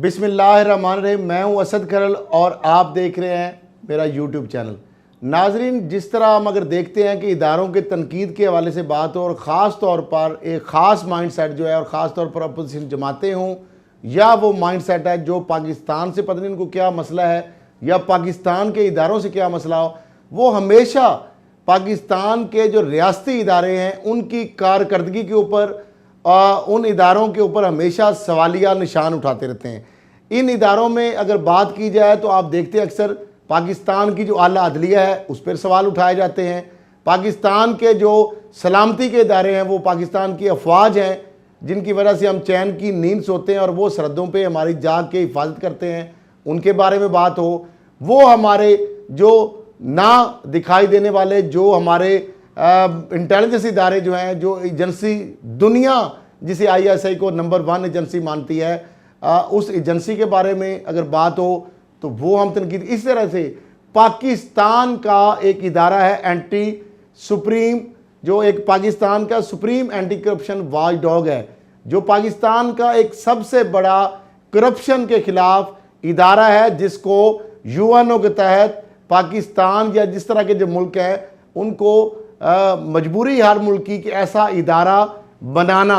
बिस्मिल्लाहिर्रहमानिर्रहीम। मैं हूं असद करल और आप देख रहे हैं मेरा यूट्यूब चैनल। नाजरीन, जिस तरह हम अगर देखते हैं कि इदारों के तनकीद के हवाले से बात हो और ख़ास तौर पर एक ख़ास माइंड सेट जो है और ख़ास तौर पर अपोजिशन जमाते हों या वो माइंड सेट है जो पाकिस्तान से पता नहीं उनको क्या मसला है या पाकिस्तान के इदारों से क्या मसला हो, वो हमेशा पाकिस्तान के जो रियासती इदारे हैं उनकी कारकर्दगी के ऊपर उन इदारों के ऊपर हमेशा सवालिया निशान उठाते रहते हैं। इन इदारों में अगर बात की जाए तो आप देखते हैं अक्सर पाकिस्तान की जो आला अदलिया है उस पर सवाल उठाए जाते हैं। पाकिस्तान के जो सलामती के इदारे हैं वो पाकिस्तान की अफवाज हैं जिनकी वजह से हम चैन की नींद सोते हैं और वो सरहदों पे हमारी जाग के हिफाजत करते हैं, उनके बारे में बात हो। वो हमारे जो ना दिखाई देने वाले जो हमारे इंटेलिजेंस इदारे जो हैं, जो एजेंसी दुनिया जिसे ISI को नंबर 1 एजेंसी मानती है, उस एजेंसी के बारे में अगर बात हो तो वो हम तनकीद। इस तरह से पाकिस्तान का एक इदारा है एंटी सुप्रीम, जो एक पाकिस्तान का supreme anti corruption watch dog है, जो पाकिस्तान का एक सबसे बड़ा करप्शन के खिलाफ इदारा है, जिसको UNO के तहत पाकिस्तान या जिस तरह के जो मुल्क हैं उनको मजबूरी हर मुल्क की कि ऐसा इदारा बनाना।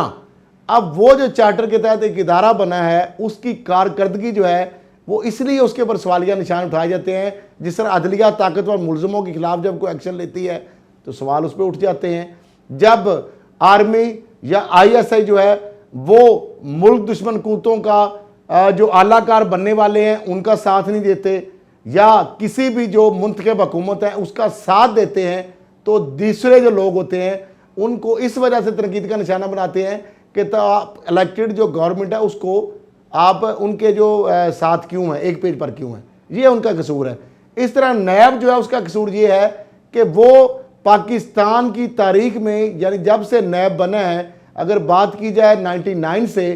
अब वो जो चार्टर के तहत एक इदारा बना है उसकी कारकर्दगी जो है वो इसलिए उसके ऊपर सवालिया निशान उठाए जाते हैं। जिस तरह अदलिया ताकतवर मुलजमों के खिलाफ जब कोई एक्शन लेती है तो सवाल उस पर उठ जाते हैं। जब आर्मी या ISI जो है वो मुल्क दुश्मन कूतों का जो आलाकार बनने वाले हैं उनका साथ नहीं देते या किसी भी जो मुंतखब हुकूमत है उसका साथ देते हैं, तो दूसरे जो लोग होते हैं उनको इस वजह से तनकीद का निशाना बनाते हैं कि तो आप इलेक्टेड जो गवर्नमेंट है उसको आप उनके जो साथ क्यों हैं, एक पेज पर क्यों हैं, ये उनका कसूर है। इस तरह नैब जो है उसका कसूर ये है कि वो पाकिस्तान की तारीख में, यानी जब से नैब बना है, अगर बात की जाए 99 से,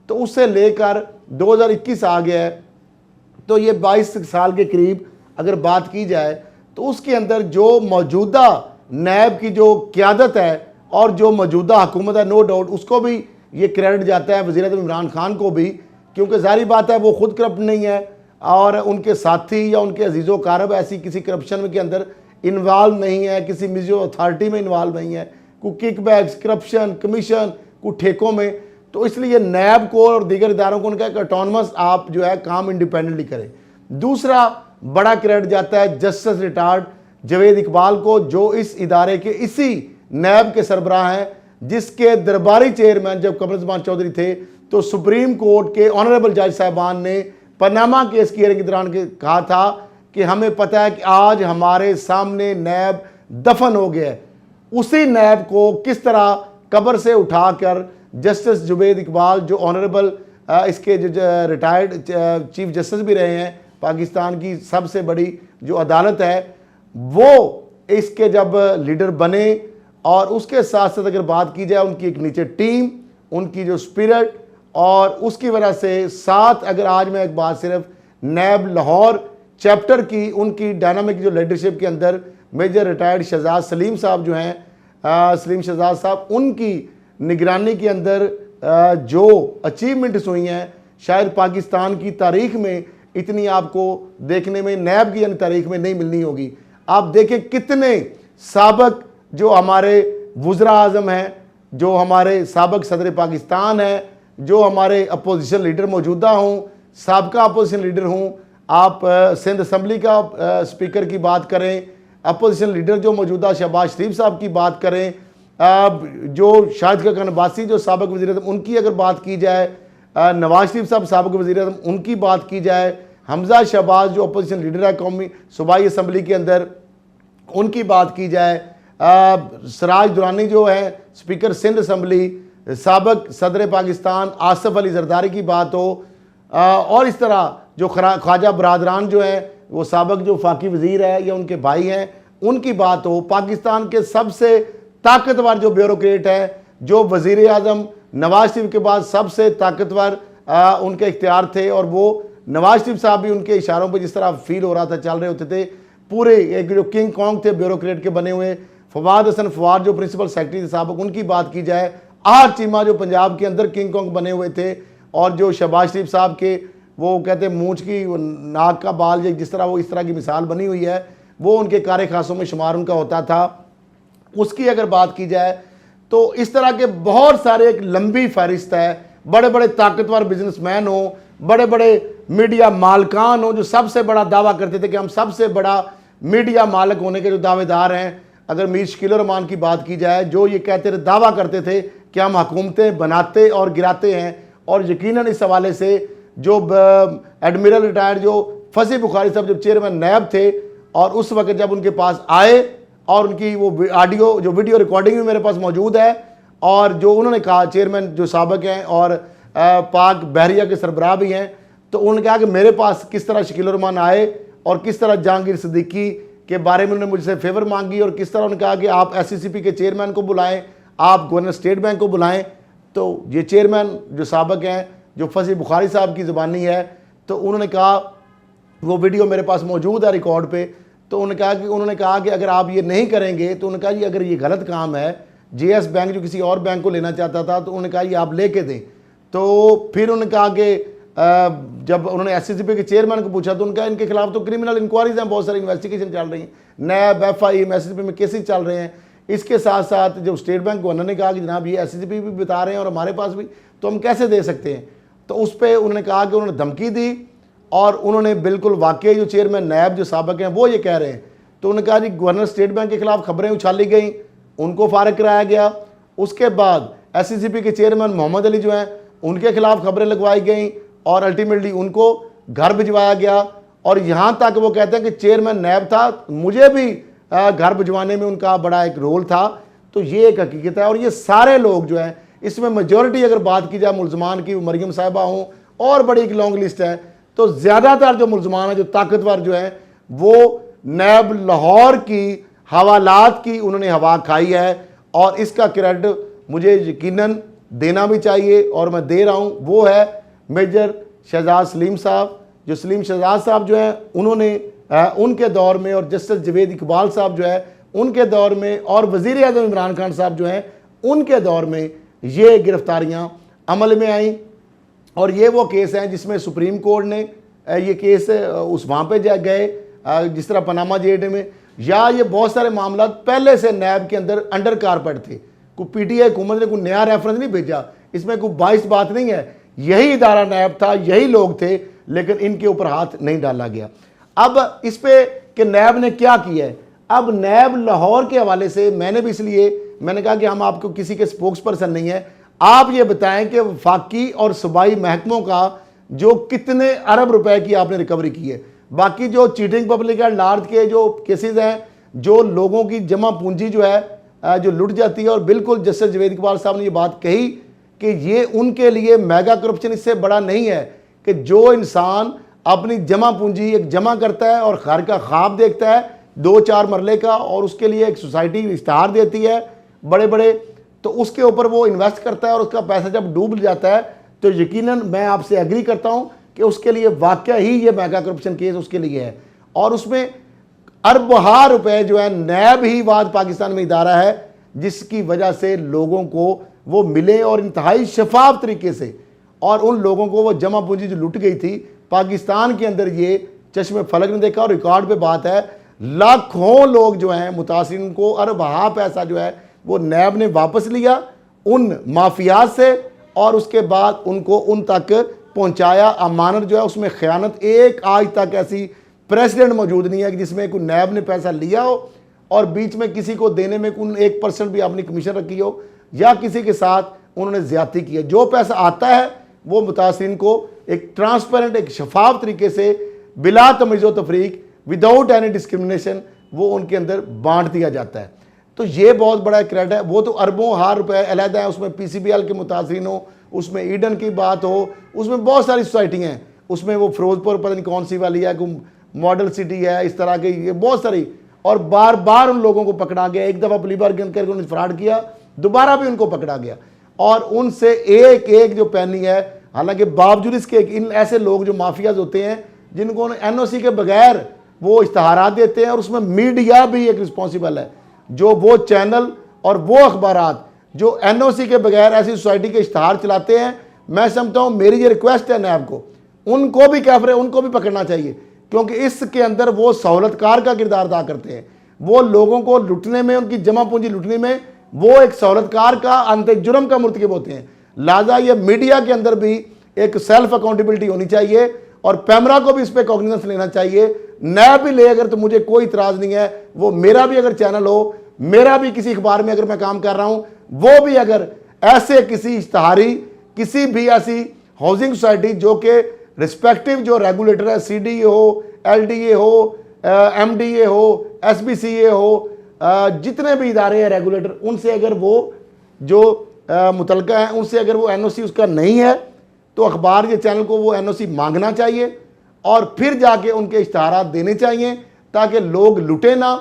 तो उससे लेकर 2021 आ गया है, तो ये 22 साल के करीब अगर बात की जाए तो उसके अंदर जो मौजूदा नैब की जो क़यादत है और जो मौजूदा हुकूमत है, नो डाउट उसको भी ये क्रेडिट जाता है, वज़ीर-ए-आज़म इमरान खान को भी, क्योंकि ज़ाहिर बात है वो खुद करप्ट नहीं है और उनके साथी या उनके अजीज़ो कारब ऐसी किसी करप्शन के अंदर इन्वॉल्व नहीं है, किसी म्यूजिक अथॉरिटी में इन्वॉल्व नहीं है, कोई किकबैक्स, करप्शन, कमीशन, कोई ठेकों में। तो इसलिए नैब को और दीगर इदारों को उनका एक ऑटोनमस आप जो है काम इंडिपेंडेंटली करें। दूसरा बड़ा क्रेडिट जाता है जस्टिस रिटायर्ड जावेद इकबाल को, जो इस इदारे के इसी नैब के सरबराह हैं, जिसके दरबारी चेयरमैन जब कमरुज़्ज़मान चौधरी थे तो सुप्रीम कोर्ट के ऑनरेबल जज साहबान ने पनामा केस की हियरिंग के दौरान कहा था कि हमें पता है कि आज हमारे सामने नैब दफन हो गया है। उसी नैब को किस तरह कब्र से उठाकर जस्टिस जावेद इकबाल, जो ऑनरेबल इसके जो रिटायर्ड चीफ जस्टिस भी रहे हैं, पाकिस्तान की सबसे बड़ी जो अदालत है, वो इसके जब लीडर बने और उसके साथ साथ अगर बात की जाए उनकी एक नीचे टीम, उनकी जो स्पिरिट और उसकी वजह से साथ, अगर आज मैं एक बात सिर्फ नैब लाहौर चैप्टर की उनकी डायनामिक जो लीडरशिप के अंदर मेजर रिटायर्ड शहजाद सलीम साहब जो हैं, सलीम शहजाद साहब, उनकी निगरानी के अंदर जो अचीवमेंट्स हुई हैं शायद पाकिस्तान की तारीख में इतनी आपको देखने में नैब की यानी तारीख में नहीं मिलनी होगी। आप देखें कितने साबक जो हमारे वज़ीर आज़म हैं, जो हमारे साबक सदर पाकिस्तान हैं, जो हमारे अपोजिशन लीडर मौजूदा हों, साबका अपोजिशन लीडर हों, आप सिंध असम्बली का स्पीकर की बात करें, अपोजिशन लीडर जो मौजूदा शहबाज शरीफ साहब की बात करें, जो शाहिद खान अब्बासी जो साबक वज़ीर-ए-आज़म उनकी अगर बात की जाए, नवाज शरीफ साहब साबक वज़ीर-ए-आज़म उनकी बात की जाए, हमजा शहबाज जो अपोजिशन लीडर है कौमी सूबाई असम्बली के अंदर, उनकी बात की जाए, सराज दुरानी जो है स्पीकर सिंध असम्बली, साबक सदर पाकिस्तान आसिफ अली जरदारी की बात हो, और इस तरह जो ख्वाजा बरादरान जो हैं वो साबक जो फाकी वज़ीर है या उनके भाई हैं, उनकी बात हो, पाकिस्तान के सबसे ताकतवर जो ब्यूरोक्रेट है, जो वज़ीर आज़म नवाज शरीफ के बाद सबसे ताकतवर उनके इख्तियार थे, और वो नवाज शरीफ साहब भी उनके इशारों पर जिस तरह फील हो रहा था, चल रहे होते थे, पूरे एक जो किंग कॉन्ग थे ब्यूरोक्रेट के बने हुए। फवाद हसन फवाद जो प्रिंसिपल सेक्रेटरी थे साहब, उनकी बात की जाए, आर चीमा जो पंजाब के अंदर किंग कॉन्ग बने हुए थे, और जो शहबाज शरीफ साहब के वो कहते हैं मूंछ की नाक का बाल, जिस तरह वो इस तरह की मिसाल बनी हुई है, वो उनके कार खासों में शुमार उनका होता था। उसकी अगर बात की जाए तो इस तरह के बहुत सारे एक लंबी फहरिस्त है। बड़े बड़े ताकतवर बिजनेसमैन हो, बड़े बड़े मीडिया मालकान हो, जो सबसे बड़ा दावा करते थे कि हम सबसे बड़ा मीडिया मालिक होने के जो दावेदार हैं। अगर मीर शकील रहमान की बात की जाए, जो ये कहते थे, दावा करते थे कि हम हुकूमतें बनाते और गिराते हैं। और यकीनन इस हवाले से जो एडमिरल रिटायर्ड जो फसी बुखारी साहब जब चेयरमैन नैब थे, और उस वक्त जब उनके पास आए और उनकी वो ऑडियो जो वीडियो रिकॉर्डिंग भी मेरे पास मौजूद है, और जो उन्होंने कहा, चेयरमैन जो साबिक हैं और पाक बहरिया के सरबराह भी हैं, तो उन्होंने कहा कि मेरे पास किस तरह शकील रहमान आए और किस तरह जहांगीर सिद्दीकी के बारे में उन्होंने मुझसे फेवर मांगी, और किस तरह उन्होंने कहा कि आप SCCP के चेयरमैन को बुलाएं, आप गवर्नर स्टेट बैंक को बुलाएं। तो ये चेयरमैन जो साबिक हैं, जो फसी बुखारी साहब की ज़बानी है, तो उन्होंने कहा, वो वीडियो मेरे पास मौजूद है रिकॉर्ड पे, तो उन्होंने कहा कि अगर आप ये नहीं करेंगे, तो उन्होंने कहा जी अगर ये गलत काम है, JS बैंक जो किसी और बैंक को लेना चाहता था, तो उन्होंने कहा ये आप लेके दें। तो फिर उन्होंने कहा कि जब उन्होंने SCCP के चेयरमैन को पूछा, तो उनका इनके खिलाफ तो क्रिमिनल इंक्वायरीज हैं, बहुत सारी इन्वेस्टिगेशन चल रही हैं, नैब FIM SCCP में केसेस चल रहे हैं। इसके साथ साथ जब स्टेट बैंक गवर्नर ने कहा कि जनाब ये SCCP भी बता रहे हैं और हमारे पास भी, तो हम कैसे दे सकते हैं, तो उस पर उन्होंने कहा कि उन्होंने धमकी दी, और उन्होंने बिल्कुल वाकई जो चेयरमैन नैब जो साबिक हैं वो ये कह रहे हैं। तो उन्होंने कहा जी गवर्नर स्टेट बैंक के खिलाफ खबरें उछाली गई, उनको फारिग कराया गया। उसके बाद SCCP के चेयरमैन मोहम्मद अली जो हैं, उनके खिलाफ खबरें लगवाई गई, और अल्टीमेटली उनको घर भिजवाया गया। और यहाँ तक वो कहते हैं कि चेयरमैन नैब था, मुझे भी घर भिजवाने में उनका बड़ा एक रोल था। तो ये एक हकीकत है। और ये सारे लोग जो हैं, इसमें मेजॉरिटी अगर बात की जाए मुलजमान की, मरियम साहिबा हों, और बड़ी एक लॉन्ग लिस्ट है, तो ज़्यादातर जो मुलजमान है, जो ताकतवर जो हैं, वो नैब लाहौर की हवालात की उन्होंने हवा खाई है। और इसका क्रेडिट मुझे यकीनन देना भी चाहिए, और मैं दे रहा हूँ। वो है मेजर शहजाद सलीम साहब। जो सलीम शहजाद साहब जो हैं, उन्होंने उनके दौर में, और जस्टिस जवेद इकबाल साहब जो है उनके दौर में, और वज़ीर आज़म इमरान खान साहब जो हैं उनके दौर में ये गिरफ्तारियाँ अमल में आईं। और ये वो केस हैं जिसमें सुप्रीम कोर्ट ने ये केस उस वहाँ पे गए, जिस तरह पनामा जेल में, या ये बहुत सारे मामला पहले से नैब के अंदर अंडर कारपेट थे। कोई PTI हुकूमत ने कोई नया रेफरेंस नहीं भेजा, इसमें कोई बाइस बात नहीं है। यही इदारा नैब था, यही लोग थे, लेकिन इनके ऊपर हाथ नहीं डाला गया। अब इस पे कि नैब ने क्या किया है, अब नैब लाहौर के हवाले से मैंने भी, इसलिए मैंने कहा कि हम आपको किसी के स्पोक्स पर्सन नहीं है, आप ये बताएं कि वफाकी और सूबाई महकमों का जो कितने अरब रुपए की आपने रिकवरी की है। बाकी जो चीटिंग पब्लिक एट लार्ज के जो केसेस हैं, जो लोगों की जमा पूंजी जो है जो लुट जाती है, और बिल्कुल जस्टिस जवेद इकबाल साहब ने ये बात कही कि ये उनके लिए मेगा करप्शन इससे बड़ा नहीं है कि जो इंसान अपनी जमा पूंजी एक जमा करता है और घर का ख्वाब देखता है 2-4 मरले का, और उसके लिए एक सोसाइटी इश्तहार देती है बड़े बड़े, तो उसके ऊपर वो इन्वेस्ट करता है, और उसका पैसा जब डूब जाता है, तो यकीनन मैं आपसे एग्री करता हूं कि उसके लिए वाकई ही ये मेगा करप्शन केस उसके लिए है। और उसमें अरबहा रुपए जो है, नैब ही वाद पाकिस्तान में इदारा है जिसकी वजह से लोगों को वो मिले, और इंतहाई शफाफ तरीके से, और उन लोगों को वो जमा पूंजी जो लुट गई थी पाकिस्तान के अंदर, ये चश्मे फलक ने देखा। और रिकॉर्ड पे बात है, लाखों लोग जो हैं मुतासिरीन को अरबहा पैसा जो है वो नैब ने वापस लिया उन माफियात से, और उसके बाद उनको उन तक पहुंचाया। अमानत जो है उसमें ख़यानत, एक आज तक ऐसी प्रेसिडेंट मौजूद नहीं है कि जिसमें कोई नैब ने पैसा लिया हो और बीच में किसी को देने में कोई 1% भी अपनी कमीशन रखी हो, या किसी के साथ उन्होंने ज़्यादती की है। जो पैसा आता है वो मुतासिरीन को एक ट्रांसपेरेंट, एक शफाफ तरीके से, बिला तमीज़ व तफरीक, विदाउट एनी डिस्क्रिमिनेशन, वो उनके अंदर बांट दिया जाता है। तो ये बहुत बड़ा क्रेडिट है। वो तो अरबों हार रुपए अलहदा है, उसमें PCBL के मुतासिरीन हो, उसमें ईडन की बात हो, उसमें बहुत सारी सोसाइटियाँ हैं, उसमें वो फिरोजपुर पता नहीं कौन सी वाली है, कोई मॉडल सिटी है, इस तरह के ये बहुत सारी, और बार बार उन लोगों को पकड़ा गया। एक दफ़ा पुलिस बार करके उन्होंने फ्रॉड किया, दोबारा भी उनको पकड़ा गया, और उनसे एक एक जो पैनी है। हालांकि बावजूद इसके इन ऐसे लोग जो माफियाज होते हैं जिनको NOC के बगैर वो इश्तहारात देते हैं, और उसमें मीडिया भी एक रिस्पॉन्सिबल है, जो वो चैनल और वो अखबारात जो NOC के बगैर ऐसी सोसाइटी के इश्तहार चलाते हैं। मैं समझता हूँ, मेरी ये रिक्वेस्ट है नैब को, उनको भी कैफरे, उनको भी पकड़ना चाहिए, क्योंकि इसके अंदर वो सहूलतकार का किरदार अदा करते हैं। वो लोगों को लुटने में, उनकी जमा पूंजी लुटने में वो एक सहूलतकार का, अंत जुर्म का मुर्तकिब होते हैं। लिहाजा ये मीडिया के अंदर भी एक सेल्फ अकाउंटेबिलिटी होनी चाहिए और पैमरा को भी इस पर कॉग्निजेंस लेना चाहिए। नैब भी ले अगर, तो मुझे कोई इतराज़ नहीं है। वो मेरा भी अगर चैनल हो, मेरा भी किसी अखबार में अगर मैं काम कर रहा हूं, वो भी अगर ऐसे किसी इश्तहारी, किसी भी ऐसी हाउसिंग सोसाइटी जो कि रिस्पेक्टिव जो रेगुलेटर है, CDA हो, LDA हो, MDA हो, SBCA हो, जितने भी इदारे हैं रेगुलेटर, उनसे अगर वो जो मुतलका है उनसे अगर वो NOC उसका नहीं है, तो अखबार के चैनल को वो NOC मांगना चाहिए और फिर जाके उनके इश्तहारात देने चाहिए, ताकि लोग लुटे ना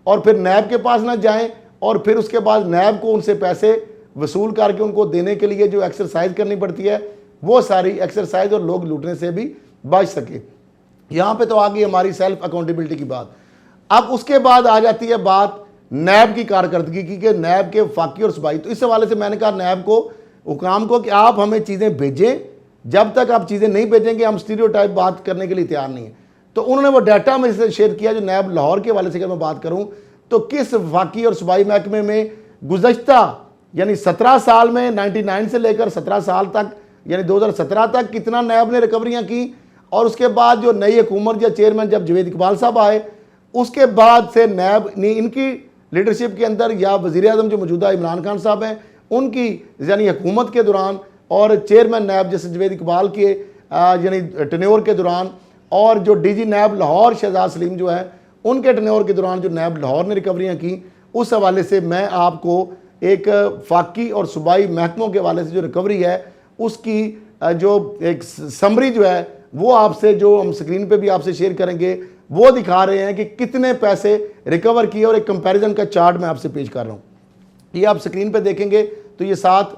और फिर नैब के पास ना जाएं और फिर उसके बाद नैब को उनसे पैसे वसूल करके उनको देने के लिए जो एक्सरसाइज करनी पड़ती है, वो सारी एक्सरसाइज और लोग लूटने से भी बच सके। यहाँ पे तो आ गई हमारी सेल्फ अकाउंटेबिलिटी की बात। अब उसके बाद आ जाती है बात नैब की कारकर्दगी की, कि नैब के वफाकी और सूबाई। तो इस हवाले से मैंने कहा नैब को, हुकाम को, कि आप हमें चीज़ें भेजें, जब तक आप चीज़ें नहीं भेजेंगे हम स्टीरियोटाइप बात करने के लिए तैयार नहीं है। तो उन्होंने वो डाटा मेरे से शेयर किया जो नैब लाहौर के हवाले से अगर मैं बात करूँ तो किस वफाकी और सूबाई महकमे में गुज़श्ता यानी 17 साल में 99 से लेकर 17 साल तक यानी 2017 तक कितना नैब ने रिकवरियाँ की, और उसके बाद जो नई हुकूमत या चेयरमैन जब जवेद इकबाल साहब आए, उसके बाद से नैब ने इनकी लीडरशिप के अंदर या वज़ीर आज़म जो मौजूदा इमरान खान साहब हैं उनकी यानी हुकूमत के दौरान और चेयरमैन नैब जैसे जवेद इकबाल के यानी टेन्योर के दौरान, और जो DG नैब लाहौर शहजाद सलीम जो है उनके टेन्योर के दौरान जो नैब लाहौर ने रिकवरियाँ की, उस हवाले से मैं आपको एक फाकी और सूबाई महकमों के हवाले से जो रिकवरी है उसकी जो एक समरी जो है वो आपसे, जो हम स्क्रीन पे भी आपसे शेयर करेंगे, वो दिखा रहे हैं कि कितने पैसे रिकवर किए, और एक कंपैरिजन का चार्ट मैं आपसे पेश कर रहा हूँ। ये आप स्क्रीन पे देखेंगे तो ये साथ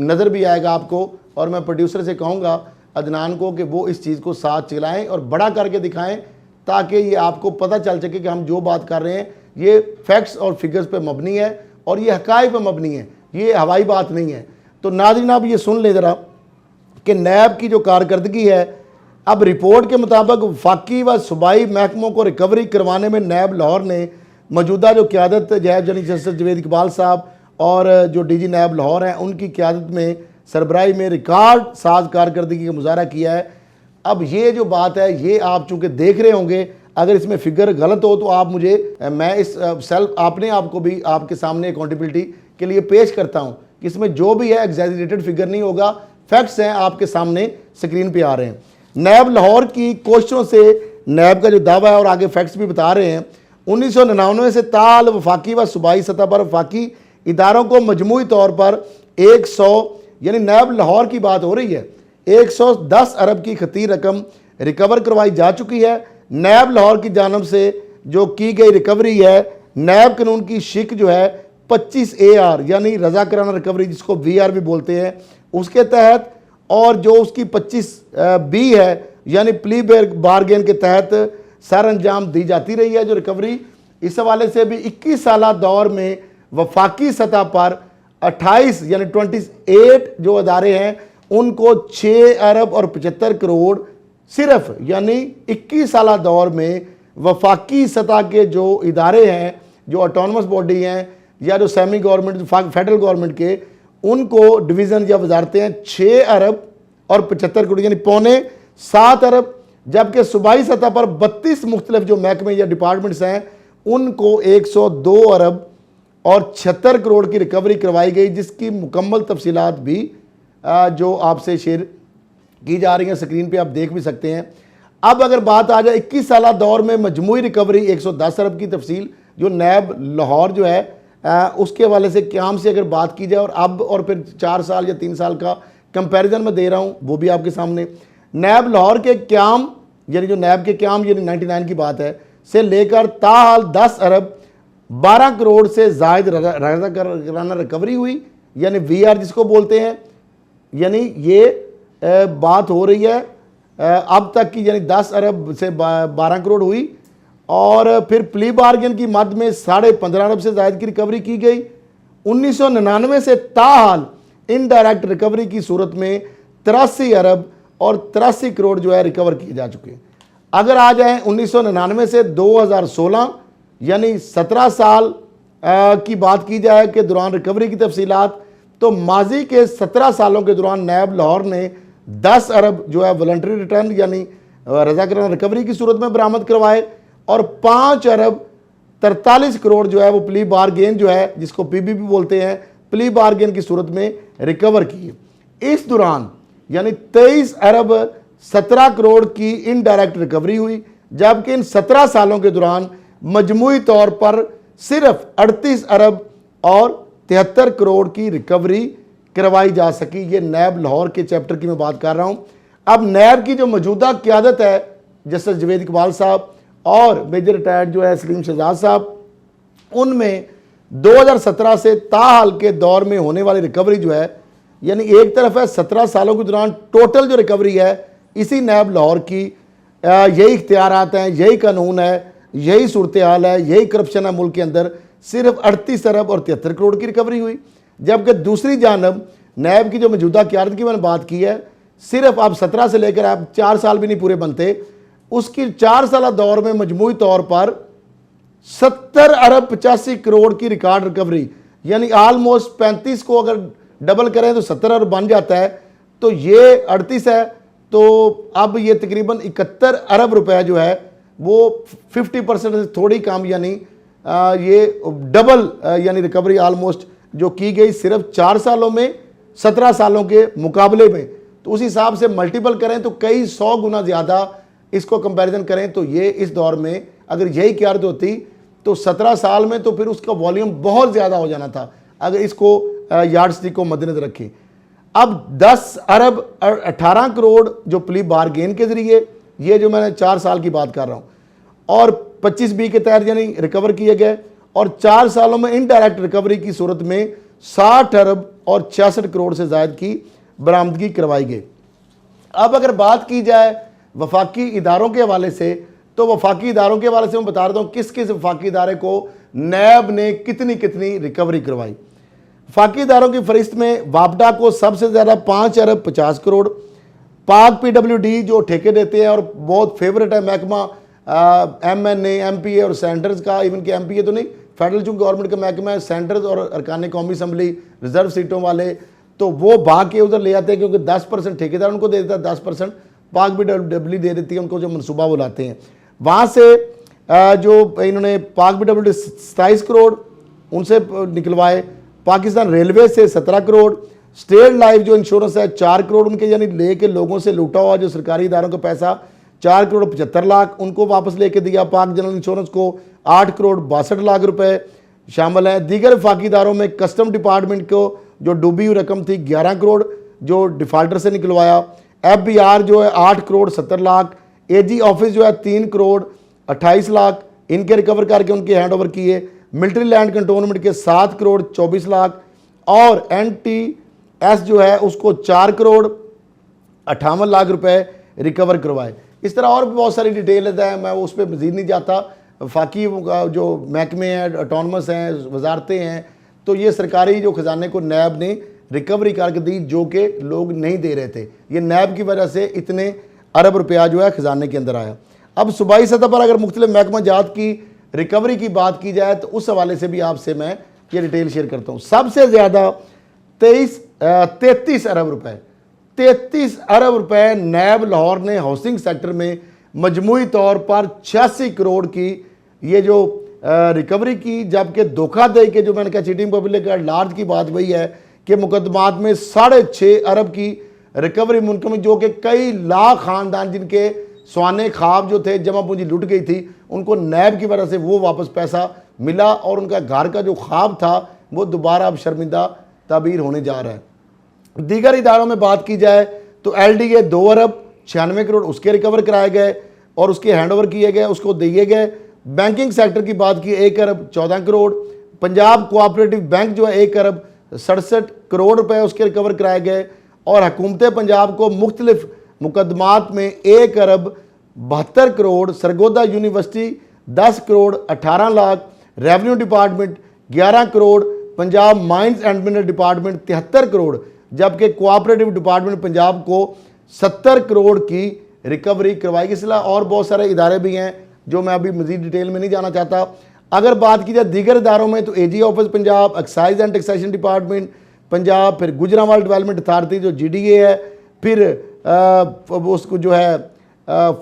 नज़र भी आएगा आपको, और मैं प्रोड्यूसर से कहूँगा अदनान को कि वो इस चीज़ को साथ चलाएँ और बड़ा करके दिखाएँ, ताकि ये आपको पता चल सके कि हम जो बात कर रहे हैं ये फैक्ट्स और फिगर्स पे मबनी है और ये हक़ाइक़ पे मबनी है, ये हवाई बात नहीं है। तो नाज़रीन आप ये सुन लें ज़रा कि नैब की जो कारकर्दगी है, अब रिपोर्ट के मुताबिक वफाकी व सूबाई महकमों को रिकवरी करवाने में नैब लाहौर ने मौजूदा जो क़यादत जनाब जस्टिस जवेद इकबाल साहब और जो DG नैब लाहौर हैं उनकी क़यादत में सरबराही में रिकॉर्ड साज कारकर्दगी का मुजाहरा किया है। अब ये जो बात है ये आप चूँकि देख रहे होंगे, अगर इसमें फ़िगर गलत हो तो आप मुझे, मैं इस सेल्फ आपने आपको भी आपके सामने अकाउंटेबिलिटी के लिए पेश करता हूँ कि इसमें जो भी है एग्जैजरेटेड फिगर नहीं होगा, फैक्ट्स हैं आपके सामने स्क्रीन पे आ रहे हैं। नैब लाहौर की कोशिशों से नैब का जो दावा है और आगे फैक्ट्स भी बता रहे हैं, 1999 से ताल वफाकी व सूबाई सतह पर वफाकी इदारों को मजमूई तौर पर 100 यानी नैब लाहौर की बात हो रही है 110 अरब की खती रकम रिकवर करवाई जा चुकी है। नैब लाहौर की जानब से जो की गई रिकवरी है, नैब कानून की शिक जो है 25 AR यानी रजा कराना रिकवरी जिसको VR भी बोलते हैं, उसके तहत, और जो उसकी 25 B है यानी प्ली बारगेन के तहत सर अंजाम दी जाती रही है जो रिकवरी। इस हवाले से भी 21 साल दौर में वफाकी सतह पर 28 यानी 28 जो अदारे हैं उनको 6 अरब और 75 करोड़ सिर्फ यानी 21 साल दौर में वफाकी सतह के जो इदारे हैं, जो ऑटोनमस बॉडी हैं या जो सेमी गवर्नमेंट फेडरल गवर्नमेंट के, उनको डिवीज़न या वजारतें हैं 6 अरब और 75 करोड़ यानी 6.25 अरब, जबकि सूबाई सतह पर 32 मुख्तलिफ जो महकमे या डिपार्टमेंट्स हैं उनको 102 अरब और 76 करोड़ की रिकवरी करवाई गई, जिसकी मुकम्मल तफसीलात भी जो आपसे शेयर की जा रही हैं, स्क्रीन पे आप देख भी सकते हैं। अब अगर बात आ जाए 21 साल दौर में मजमूई रिकवरी 110 अरब की तफसील जो नैब लाहौर जो है उसके हवाले से क्याम से अगर बात की जाए, और अब और फिर 4 साल या 3 साल का कंपैरिजन में दे रहा हूँ वो भी आपके सामने। नैब लाहौर के क्याम यानी जो नैब के क्याम यानी 99 की बात है से लेकर ताहाल 10 अरब 12 करोड़ से जायद रजा कराना रिकवरी हुई यानी VR जिसको बोलते हैं, यानी ये बात हो रही है अब तक की, यानी 10 अरब से 12 करोड़ हुई, और फिर प्ली बार्गेन की मद में 15.5 अरब से जायद की रिकवरी की गई। 1999 से ताहाल इनडायरेक्ट रिकवरी की सूरत में 83 अरब और 83 करोड़ जो है रिकवर किए जा चुके हैं। अगर आ जाएं 1999 से 2016 यानी 17 साल की बात की जाए कि दौरान रिकवरी की तफसीलात, तो माजी के 17 सालों के दौरान नैब लाहौर ने 10 अरब जो है वॉलंटरी रिटर्न यानी रज़ाकराना रिकवरी की सूरत में बरामद करवाए और 5 अरब 43 करोड़ जो है वो प्ली बारगेन जो है जिसको पीबीपी बोलते हैं, प्ली बारगेन की सूरत में रिकवर किए। इस दौरान यानी 23 अरब 17 करोड़ की इनडायरेक्ट रिकवरी हुई, जबकि इन 17 सालों के दौरान मजमूई तौर पर सिर्फ 38 अरब और 73 करोड़ की रिकवरी करवाई जा सकी। ये नैब लाहौर के चैप्टर की मैं बात कर रहा हूँ। अब नैब की जो मौजूदा क़यादत है जस्टिस जवेद इकबाल साहब और मेजर रिटायर्ड जो है सलीम शहजाद साहब, उनमें 2017 से ताहाल के दौर में होने वाली रिकवरी जो है, यानी एक तरफ है 17 सालों के दौरान टोटल जो रिकवरी है इसी नैब लाहौर की, यही इख्तियारात हैं, यही कानून है, यही सूरत हाल है, यही करप्शन है मुल्क के अंदर, सिर्फ 38 अरब और 73 करोड़ की रिकवरी हुई। जबकि दूसरी जानब नैब की जो मौजूदा क़यादत की मैंने बात की है, सिर्फ आप 17 से लेकर आप 4 साल भी नहीं पूरे बनते, उसकी 4 साल दौर में मजमूई तौर पर 70 अरब 85 करोड़ की रिकॉर्ड रिकवरी, यानी आलमोस्ट 35 को अगर डबल करें तो 70 अरब बन जाता है। तो ये 38 है, तो अब ये तकरीबन 71 अरब रुपए जो है वो 50% से थोड़ी कम, यानी ये डबल यानी रिकवरी आलमोस्ट जो की गई सिर्फ 4 सालों में 17 सालों के मुकाबले में। तो उस हिसाब से मल्टीपल करें तो कई 100 गुना ज़्यादा इसको कंपैरिजन करें तो ये इस दौर में अगर यही क़यादत होती तो 17 साल में तो फिर उसका वॉल्यूम बहुत ज़्यादा हो जाना था अगर इसको यार्डस्टिक को मद्देनजर रखें। अब 10 अरब 18 करोड़ जो प्ली बारगेन के ज़रिए, ये जो मैंने 4 साल की बात कर रहा हूँ, और 25B के तहत यानी रिकवर किए गए, और 4 सालों में इनडायरेक्ट रिकवरी की सूरत में 60 अरब और 66 करोड़ से ज़ायद की बरामदगी करवाई गई। अब अगर बात की जाए वफाकी इदारों के हवाले से, तो वफाकी इदारों के हवाले से मैं बता देता हूँ किस किस वफाकी इदारे को नैब ने कितनी कितनी रिकवरी करवाई। वफाकी इदारोों की फहरिस्त में वापडा को सबसे ज़्यादा 5 अरब 50 करोड़, पाक PWD जो ठेके देते हैं और बहुत फेवरेट है महकमा MNA MPA और सेंटर्स का, इवन के MPA तो नहीं, फेडरल चूँकि गवर्नमेंट का महकमा है, सेंटर्स और अरकान कौमी असम्बली रिजर्व सीटों वाले, तो वो भाग के उधर ले आते हैं क्योंकि 10% ठेकेदार उनको दे देता है, 10% पाक PWD दे देती है उनको जो मनसूबा वो लाते हैं। वहाँ से जो इन्होंने पाक PWD 27 करोड़ उनसे निकलवाए, पाकिस्तान रेलवे से 17 करोड़, स्टेट लाइफ जो इंश्योरेंस है 4 करोड़ उनके यानी लेके लोगों से लूटा हुआ जो सरकारी इदारों का पैसा 4 करोड़ 75 लाख उनको वापस लेके दिया। पाक जनरल इंश्योरेंस को 8 करोड़ 62 लाख रुपए शामिल है। दीगर वफाकी इदारों में कस्टम डिपार्टमेंट को जो डूबी हुई रकम थी 11 करोड़ जो डिफाल्टर से निकलवाया, FBR जो है 8 करोड़ 70 लाख, AG ऑफिस जो है 3 करोड़ 28 लाख इनके रिकवर करके उनके हैंड ओवर किए, मिलिट्री लैंड कंटोनमेंट के 7 करोड़ 24 लाख और NTS जो है उसको 4 करोड़ 58 लाख रुपए रिकवर करवाए। इस तरह और भी बहुत सारी डिटेल है, मैं उस पर मजीद नहीं जाता। वफाकी जो महकमे हैं, ऑटोनमस हैं, वजारतें हैं, तो ये सरकारी जो ख़जाने को नैब ने रिकवरी करके दी जो कि लोग नहीं दे रहे थे। ये नैब की वजह से इतने अरब रुपया जो है ख़जाने के अंदर आया। अब सूबाई सतह पर अगर मुख्तलिफ महकमा जात की रिकवरी की बात की जाए तो उस हवाले से भी आपसे मैं ये डिटेल शेयर करता हूँ। सबसे ज़्यादा 33 अरब रुपए 33 अरब रुपए नैब लाहौर ने हाउसिंग सेक्टर में मजमूई तौर पर 86 करोड़ की ये जो रिकवरी की, जबकि धोखाधड़ी के जो मैंने कहा चीटिंग पब्लिक लार्ज की बात वही है कि मुकदमात में 6.5 अरब की रिकवरी मुनकमी, जो कि कई लाख ख़ानदान जिनके स्वाने ख्वाब जो थे जमा पूंजी लुट गई थी उनको नैब की वजह से वो वापस पैसा मिला और उनका घर का जो ख्वाब था वो दोबारा अब शर्मिंदा ताबीर होने जा रहा है। दीगर इदारों में बात की जाए तो LDA 2 अरब 96 करोड़ उसके रिकवर कराए गए और उसके हैंड ओवर किए गए, उसको दिए गए। बैंकिंग सेक्टर की बात की 1 अरब 14 करोड़, पंजाब कोऑपरेटिव बैंक जो है 1 अरब 67 करोड़ रुपए उसके रिकवर कराए गए और हुकूमत पंजाब को मुख्तलिफ मुकदमात में 1 अरब 72 crore, Sargodha university 10 crore 18 lakh, revenue department 11 crore, Punjab mines and mineral department 73 crore, जबकि कोऑपरेटिव डिपार्टमेंट पंजाब को 70 करोड़ की रिकवरी करवाई। इस अलावा और बहुत सारे इदारे भी हैं जो मैं अभी मजीद डिटेल में नहीं जाना चाहता। अगर बात की जाए दीगर इदारों में तो AG office Punjab, excise and taxation department Punjab, फिर गुजरांवाल डेवलपमेंट अथॉरिटी जो GDA है, फिर उसको जो है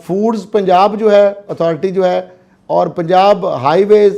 फूड्स पंजाब जो है अथॉरिटी जो है, और पंजाब हाईवेज़,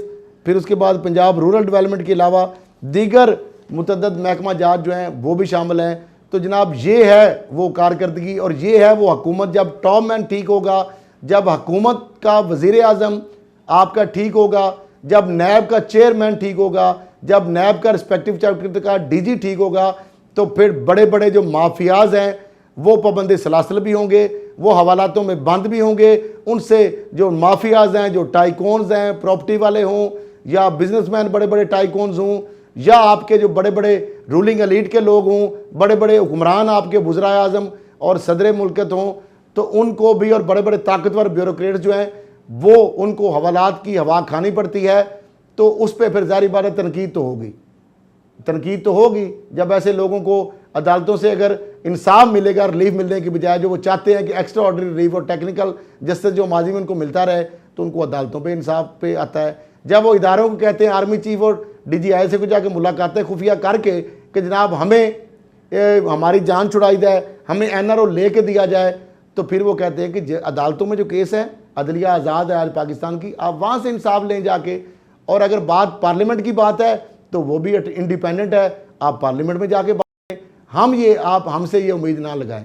फिर उसके बाद पंजाब रूरल डेवलपमेंट के अलावा दीगर मुतअद्दिद महकमा जात जो हैं वो भी शामिल हैं। तो जनाब ये है वो कारकर्दगी और ये है वो हुकूमत। जब टॉप मैन ठीक होगा, जब हुकूमत का वज़ीर आज़म आपका ठीक होगा, जब नैब का चेयरमैन ठीक होगा, जब नैब का रिस्पेक्टिव चैप्टर का DG ठीक होगा, तो फिर बड़े बड़े जो माफियाज हैं वो पाबंदी सलासल भी होंगे, वो हवालातों में बंद भी होंगे। उनसे जो माफियाज हैं, जो टाइकोन्स हैं, प्रॉपर्टी वाले हों या बिजनेसमैन बड़े बड़े टाइकोन्स हों, या आपके जो बड़े बड़े रूलिंग एलीट के लोग हों, बड़े बड़े हुक्मरान आपके वज़ीर आज़म और सदर मुल्कत हों, तो उनको भी, और बड़े बड़े ताकतवर ब्यूरोक्रेट्स जो हैं वो, उनको हवालात की हवा खानी पड़ती है। तो उस पर फिर ज़ाहिर बात है तनकीद तो होगी, तनकीद तो होगी। जब ऐसे लोगों को अदालतों से अगर इंसाफ मिलेगा रिलीफ मिलने की बजाय, जो वो चाहते हैं कि एक्स्ट्रा ऑर्डनरी रिलीफ और टेक्निकल जस्टिस जो माजी में उनको मिलता रहे, तो उनको अदालतों पे इंसाफ पे आता है। जब वो इदारों को कहते हैं, आर्मी चीफ और DGI से को जाकर मुलाकातें खुफिया करके कि जनाब हमें हमारी जान छुड़ाई जाए, हमें NRO ले के दिया जाए, तो फिर वो कहते हैं कि अदालतों में जो केस है, अदलिया आज़ाद है आज पाकिस्तान की, आप वहाँ से इंसाफ लें जाके। और अगर बात पार्लियामेंट की बात है तो वो भी इंडिपेंडेंट है, आप पार्लियामेंट में जाके बात करें। आप हमसे ये उम्मीद ना लगाएं।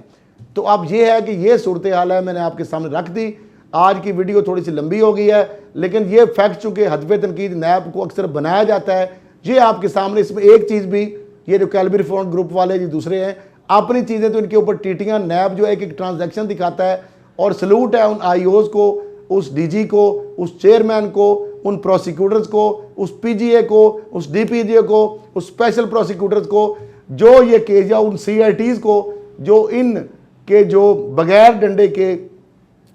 तो अब ये है कि ये सूरत हाल है, मैंने आपके सामने रख दी। आज की वीडियो थोड़ी सी लंबी हो गई है, लेकिन ये फैक्ट चूँकि हदफ तनकीद नैब को अक्सर बनाया जाता है, ये आपके सामने। इसमें एक चीज़ भी, ये जो कैलबी रिफॉर्म ग्रुप वाले जी दूसरे हैं, अपनी चीज़ें तो इनके ऊपर टीटियाँ, नैब जो एक ट्रांजैक्शन दिखाता है। और सलूट है उन IOs को, उस DG को, उस चेयरमैन को, उन प्रोसिक्यूटर्स को, उस PGA को, उस DPGA को, उस स्पेशल प्रोसिक्यूटर्स को, जो ये केस, या उन CITs को जो इन के जो बगैर डंडे के,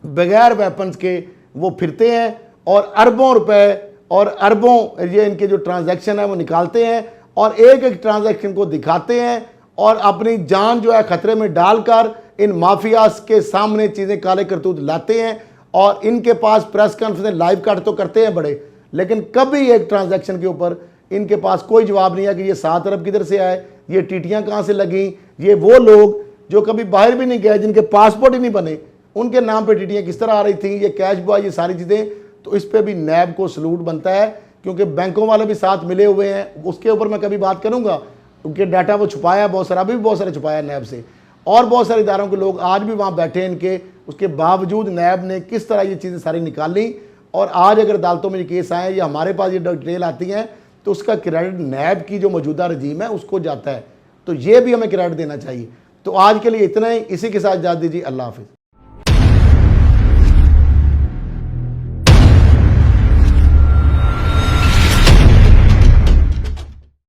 बगैर वेपन्स के वो फिरते हैं और अरबों रुपए और अरबों ये इनके जो ट्रांजैक्शन है वो निकालते हैं, और एक एक ट्रांजैक्शन को दिखाते हैं, और अपनी जान जो है ख़तरे में डालकर इन माफियाज के सामने चीज़ें काले करतूत लाते हैं। और इनके पास प्रेस कॉन्फ्रेंस लाइव कट तो करते हैं बड़े, लेकिन कभी एक ट्रांजैक्शन के ऊपर इनके पास कोई जवाब नहीं है कि ये 7 अरब किधर से आए, ये टीटियाँ कहाँ से लगी। ये वो लोग जो कभी बाहर भी नहीं गए, जिनके पासपोर्ट ही नहीं बने, उनके नाम पे टीटियाँ किस तरह आ रही थी, ये कैश बॉय, ये सारी चीज़ें। तो इस पर भी नैब को सलूट बनता है, क्योंकि बैंकों वाले भी साथ मिले हुए हैं। उसके ऊपर मैं कभी बात करूँगा, उनके डाटा वो छुपाया बहुत सारा, अभी भी बहुत सारे छुपाया नैब से, और बहुत सारे इदारों के लोग आज भी वहाँ बैठे हैं इनके। उसके बावजूद नैब ने किस तरह ये चीज़ें सारी निकाली, और आज अगर अदालतों में ये केस आए या हमारे पास ये डिटेल आती हैं, तो उसका क्रेडिट नैब की जो मौजूदा रजीम है उसको जाता है। तो ये भी हमें क्रेडिट देना चाहिए। तो आज के लिए इतना ही, इसी के साथ इजाज़त दीजिए। अल्लाह हाफिज़।